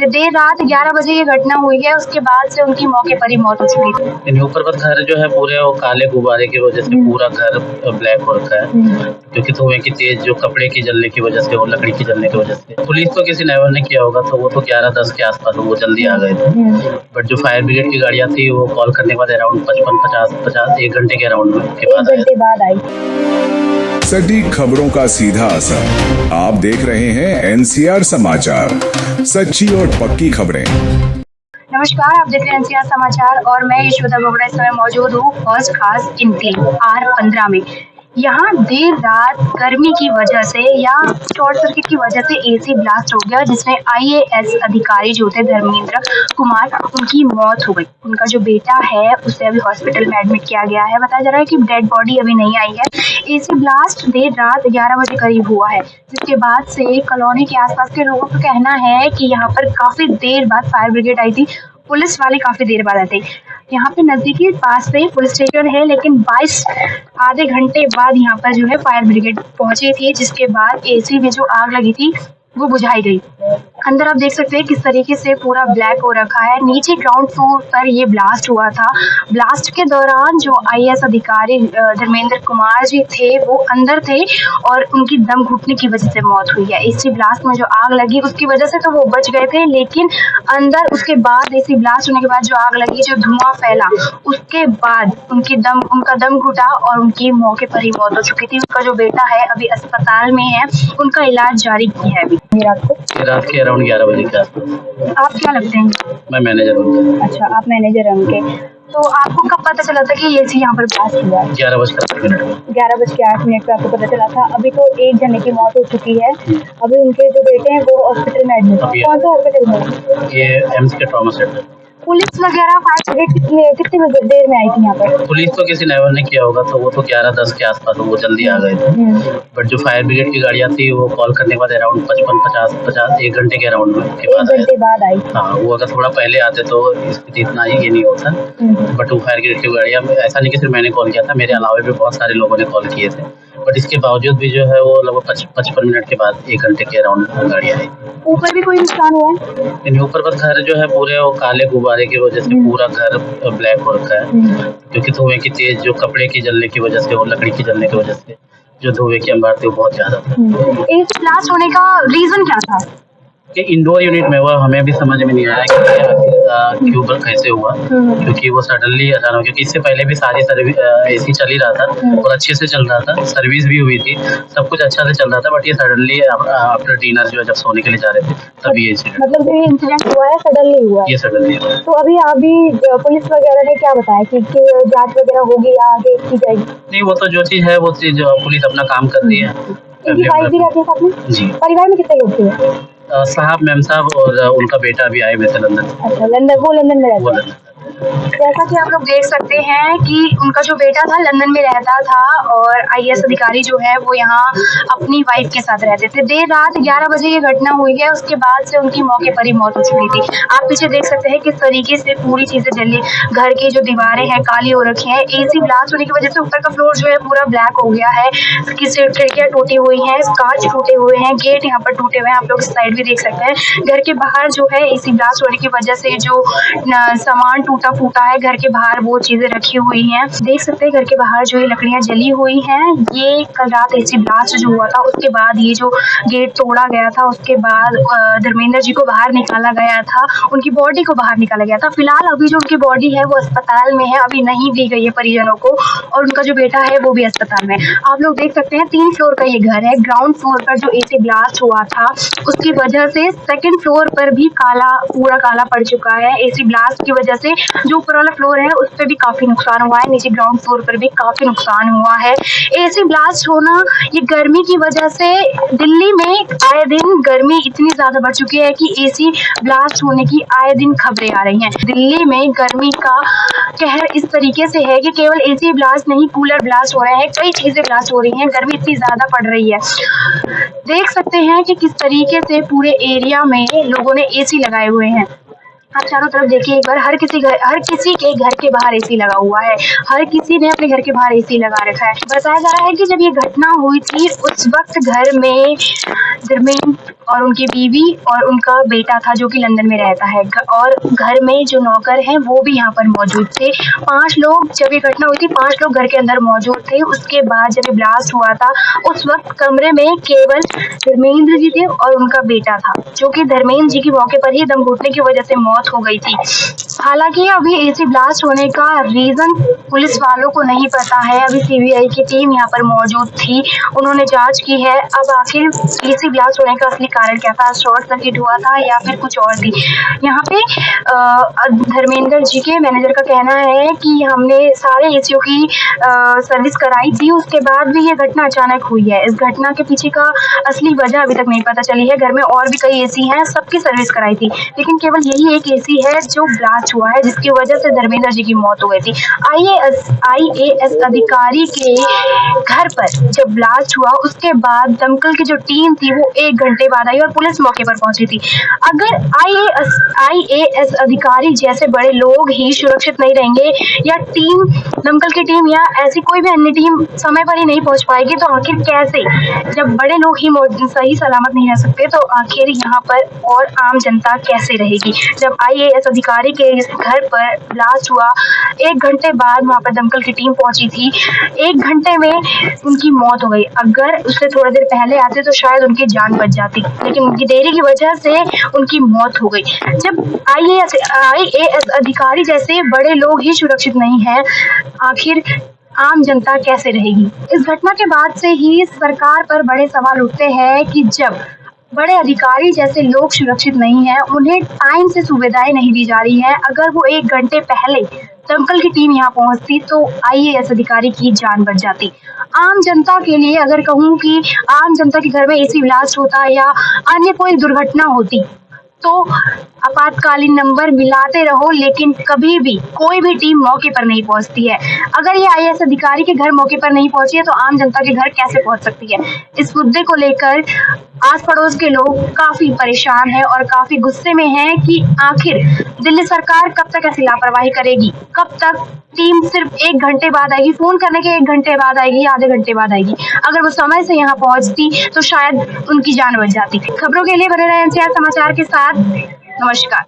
देर रात 11 बजे ये घटना हुई है। उसके बाद से उनकी मौके पर ही मौत हो चुकी थी। इनके ऊपर बस घर जो है पूरे वो काले गुब्बारे की वजह से पूरा घर ब्लैक हो रखा है, क्योंकि धुएं की तेज जो कपड़े की जलने की वजह से और लकड़ी की जलने की वजह से। पुलिस तो किसी ने एवर नहीं किया होगा, तो वो तो 11-10 के आसपास वो जल्दी आ गए थे। बट जो फायर ब्रिगेड की गाड़ियां थी वो कॉल करने के बाद अराउंड 55-50 1 घंटे के अराउंड में के बाद आई। सटीक खबरों का सीधा असर। आप देख रहे हैं NCR समाचार, सच्ची और पक्की खबरें। नमस्कार, आप देख रहे हैं NCR समाचार और मैं यशोदा बोगड़ा इस समय मौजूद हूँ फर्स्ट खास इनके R15 में। यहाँ देर रात गर्मी की वजह से या शॉर्ट सर्किट की वजह से AC ब्लास्ट हो गया, जिसमें IAS अधिकारी जो थे धर्मेंद्र कुमार, उनकी मौत हो गई। उनका जो बेटा है उसे अभी हॉस्पिटल में एडमिट किया गया है। बताया जा रहा है कि डेड बॉडी अभी नहीं आई है। AC ब्लास्ट देर रात 11 बजे करीब हुआ है, जिसके बाद से कॉलोनी के आसपास के लोगों का कहना है कि यहाँ पर काफी देर बाद फायर ब्रिगेड आई थी। पुलिस वाले काफी देर बाद आए थे। यहाँ पे नजदीकी पास में पुलिस स्टेशन है, लेकिन 22 आधे घंटे बाद यहाँ पर जो है फायर ब्रिगेड पहुंची थी, जिसके बाद AC में जो आग लगी थी वो बुझाई गई। अंदर आप देख सकते हैं किस तरीके से पूरा ब्लैक हो रखा है। नीचे ग्राउंड फ्लोर पर ये ब्लास्ट हुआ था। ब्लास्ट के दौरान जो IAS अधिकारी धर्मेंद्र कुमार जी थे वो अंदर थे और उनकी दम घुटने की वजह से मौत हुई है। AC ब्लास्ट में जो आग लगी उसकी वजह से तो वो बच गए थे, लेकिन अंदर उसके बाद AC ब्लास्ट होने के बाद जो आग लगी, जो धुआं फैला, उसके बाद उनका दम घुटा और उनकी मौके पर ही मौत हो चुकी थी। उनका जो बेटा है अभी अस्पताल में है, उनका इलाज जारी है अभी। रात के अराउंड 11 बजे के आसपास। आप क्या लगते हैं? मैं मैनेजर हूँ। अच्छा, आप मैनेजर हैं उनके। तो आपको कब पता चला था कि AC यहाँ पर ब्लास्ट हुआ? 11:08 11:08 पे आपको पता चला था। अभी तो एक जने की मौत हो चुकी है। अभी उनके जो बेटे हैं वो हॉस्पिटल में एडमिट है। कौन सा हॉस्पिटल में? ये एम्स के ट्रॉमा सेंटर। पुलिस वगैरह फायर ब्रिगेड कितनी देर में आई थी यहाँ पर? पुलिस तो किसी ने एवर नहीं किया होगा, तो वो तो 11-10 के आसपास वो जल्दी आ गए थे। बट जो फायर ब्रिगेड की गाड़ियां थी वो कॉल करने के बाद अराउंड 55-50 1 घंटे के अराउंड में के बाद आई। हाँ, वो अगर थोड़ा पहले आते तो स्थिति इतना ये नहीं होता। बट वो फायर ब्रिगेड की गाड़ियां, ऐसा नहीं कि सिर्फ मैंने कॉल किया था, मेरे अलावा भी बहुत सारे लोगों ने कॉल किए थे। बट इसके बावजूद भी जो है वो लगभग 55 मिनट के बाद 1 घंटे के अराउंड गाड़ी आई। ऊपर भी कोई नुकसान हुआ है? इनके ऊपर बस घर जो है पूरे वो काले गुब्बारे की वजह से पूरा घर ब्लैक हो रखा है, क्योंकि धुएं की तेज जो कपड़े की जलने की वजह से और लकड़ी की जलने की वजह से जो धुएं की अंबार थी वो बहुत ज्यादा था। AC ब्लास्ट होने का रीजन क्या था? कि इंडोर यूनिट में हुआ, हमें भी समझ में नहीं आया कि क्यों कैसे हुआ, क्योंकि वो सडनली अचानक, क्योंकि इससे पहले भी सारी AC चल ही रहा था और अच्छे से चल रहा था, सर्विस भी हुई थी, सब कुछ अच्छा से चल रहा था। बट ये सडनली आफ्टर डिनर जो है जब सोने के लिए जा रहे थे तब ये इंसिडेंट, मतलब जो इंसिडेंट हुआ है सडनली हुआ है। ये सडनली हुआ। तो अभी पुलिस वगैरह ने क्या बताया कि जांच वगैरह होगी या आगे की जाएगी? नहीं, वो तो जो चीज है वो चीज पुलिस अपना काम कर रही है। भाई भी रहते हैं साथ में? जी। परिवार में कितने लोग थे? साहब, मैम साहब और उनका बेटा भी आए हुए थे लंदन। अच्छा, लंदन में रहते हैं। जैसा कि आप लोग देख सकते हैं कि उनका जो बेटा था लंदन में रहता था और IAS अधिकारी जो है वो यहाँ अपनी वाइफ के साथ रहते थे। देर रात 11 बजे ये घटना हुई है। उसके बाद से उनकी मौके पर ही मौत हो चुकी थी। आप पीछे देख सकते हैं किस तरीके से पूरी चीजें जली, घर की जो दीवारें हैं काली हो रखी हैं। AC ब्लास्ट होने की वजह से ऊपर का फ्लोर जो है पूरा ब्लैक हो गया है। खिड़कियां टूटी हुई हैं, कांच टूटे हुए हैं, गेट यहाँ पर टूटे हुए हैं। आप लोग साइड भी देख सकते हैं। घर के बाहर जो है AC ब्लास्ट होने की वजह से जो सामान टूटा फूटा है घर के बाहर वो चीजें रखी हुई हैं। देख सकते हैं घर के बाहर जो ये लकड़ियां जली हुई हैं। ये कल रात AC ब्लास्ट जो हुआ था उसके बाद ये जो गेट तोड़ा गया था, उसके बाद धर्मेंद्र जी को बाहर निकाला गया था, उनकी बॉडी को बाहर निकाला गया था। फिलहाल अभी जो उनकी बॉडी है वो अस्पताल में है, अभी नहीं दी गई है परिजनों को, और उनका जो बेटा है वो भी अस्पताल में। आप लोग देख सकते हैं 3 फ्लोर का ये घर है। ग्राउंड फ्लोर पर जो AC ब्लास्ट हुआ था उसकी वजह से सेकेंड फ्लोर पर भी पूरा काला पड़ चुका है। AC ब्लास्ट की वजह से जो ऊपर वाला फ्लोर है उस पर भी काफी नुकसान हुआ है, नीचे ग्राउंड फ्लोर पर भी काफी नुकसान हुआ है। AC ब्लास्ट होना ये गर्मी की वजह से, दिल्ली में आए दिन गर्मी इतनी ज्यादा बढ़ चुकी है कि AC ब्लास्ट होने की आए दिन खबरें आ रही हैं। दिल्ली में गर्मी का कहर इस तरीके से है कि केवल AC ब्लास्ट नहीं, कूलर ब्लास्ट हो रहे हैं, कई चीजें ब्लास्ट हो रही हैं, गर्मी इतनी ज्यादा पड़ रही है। देख सकते हैं कि किस तरीके से पूरे एरिया में लोगों ने AC लगाए हुए हैं। आप चारों तरफ देखिए एक बार, हर किसी के घर के बाहर एसी लगा हुआ है, हर किसी ने अपने घर के बाहर एसी लगा रखा है। बताया जा रहा है कि जब ये घटना हुई थी उस वक्त घर में धर्मेंद्र और उनकी बीवी और उनका बेटा था जो कि लंदन में रहता है, और घर में जो नौकर हैं वो भी यहाँ पर मौजूद थे। 5 लोग, जब ये घटना हुई थी 5 लोग घर के अंदर मौजूद थे। उसके बाद जब ये ब्लास्ट हुआ था उस वक्त कमरे में केवल धर्मेंद्र जी थे और उनका बेटा था, जो कि धर्मेंद्र जी की मौके पर ही दम घुटने की वजह से मौत हो गई थी। हालांकि अभी एसी ब्लास्ट होने का रीजन पुलिस वालों को नहीं पता है। अभी सीबीआई की टीम यहाँ पर मौजूद थी, उन्होंने जांच की है। अब आखिर एसी ब्लास्ट होने का असली कारण क्या था, शॉर्ट सर्किट हुआ था या फिर कुछ और थी। यहाँ पे धर्मेंद्र जी के मैनेजर का कहना है कि हमने सारे एसीओ की सर्विस कराई थी, उसके बाद भी ये घटना अचानक हुई है। इस घटना के पीछे का असली वजह अभी तक नहीं पता चली है। घर में और भी कई एसी हैं, सबकी सर्विस कराई थी, लेकिन केवल यही एक एसी है जो ब्लास्ट हुआ है, जिसकी वजह से धर्मेंद्र जी की मौत हो गई थी। आईएएस अधिकारी के घर पर जब ब्लास्ट हुआ उसके बाद दमकल की जो टीम थी वो 1 घंटे बाद आई और पुलिस मौके पर पहुंची थी। अगर आईएएस अधिकारी जैसे बड़े लोग ही सुरक्षित नहीं रहेंगे, या टीम, दमकल की टीम या ऐसी कोई भी अन्य टीम समय पर ही नहीं पहुंच पाएगी, तो आखिर कैसे, जब बड़े लोग ही सही सलामत नहीं रह सकते तो आखिर यहाँ पर और आम जनता कैसे रहेगी। जब आईएएस अधिकारी के घर पर ब्लास्ट हुआ 1 घंटे बाद वहां पर दमकल की टीम पहुंची थी, 1 घंटे में उनकी मौत हो गई। अगर उससे थोड़ी देर पहले आते तो शायद उनकी जान बच जाती, लेकिन उनकी देरी की वजह से उनकी मौत हो गई। जब आईएएस अधिकारी जैसे बड़े लोग ही सुरक्षित नहीं है, आखिर आम जनता कैसे रहेगी। इस घटना के बाद से ही सरकार पर बड़े सवाल उठते हैं कि जब बड़े अधिकारी जैसे लोग सुरक्षित नहीं हैं, उन्हें टाइम से सुविधाएं नहीं दी जा रही है। अगर वो 1 घंटे पहले दमकल की टीम यहाँ पहुंचती तो आईएएस अधिकारी की जान बच जाती। आम जनता के लिए अगर कहूँ कि आम जनता के घर में एसी ब्लास्ट होता या अन्य कोई दुर्घटना होती तो आपातकालीन नंबर मिलाते रहो, लेकिन कभी भी कोई भी टीम मौके पर नहीं पहुंचती है। अगर ये आईएएस अधिकारी के घर मौके पर नहीं पहुंची है तो आम जनता के घर कैसे पहुंच सकती है। इस मुद्दे को लेकर आस पड़ोस के लोग काफी परेशान हैं और काफी गुस्से में हैं कि आखिर दिल्ली सरकार कब तक ऐसी लापरवाही करेगी, कब तक टीम सिर्फ 1 घंटे बाद आएगी, फोन करने के 1 घंटे बाद आएगी, आधे घंटे बाद आएगी। अगर वो समय से यहाँ पहुंचती तो शायद उनकी जान बच जाती। खबरों के लिए बने रहे एनसीआर समाचार के साथ। नमस्कार।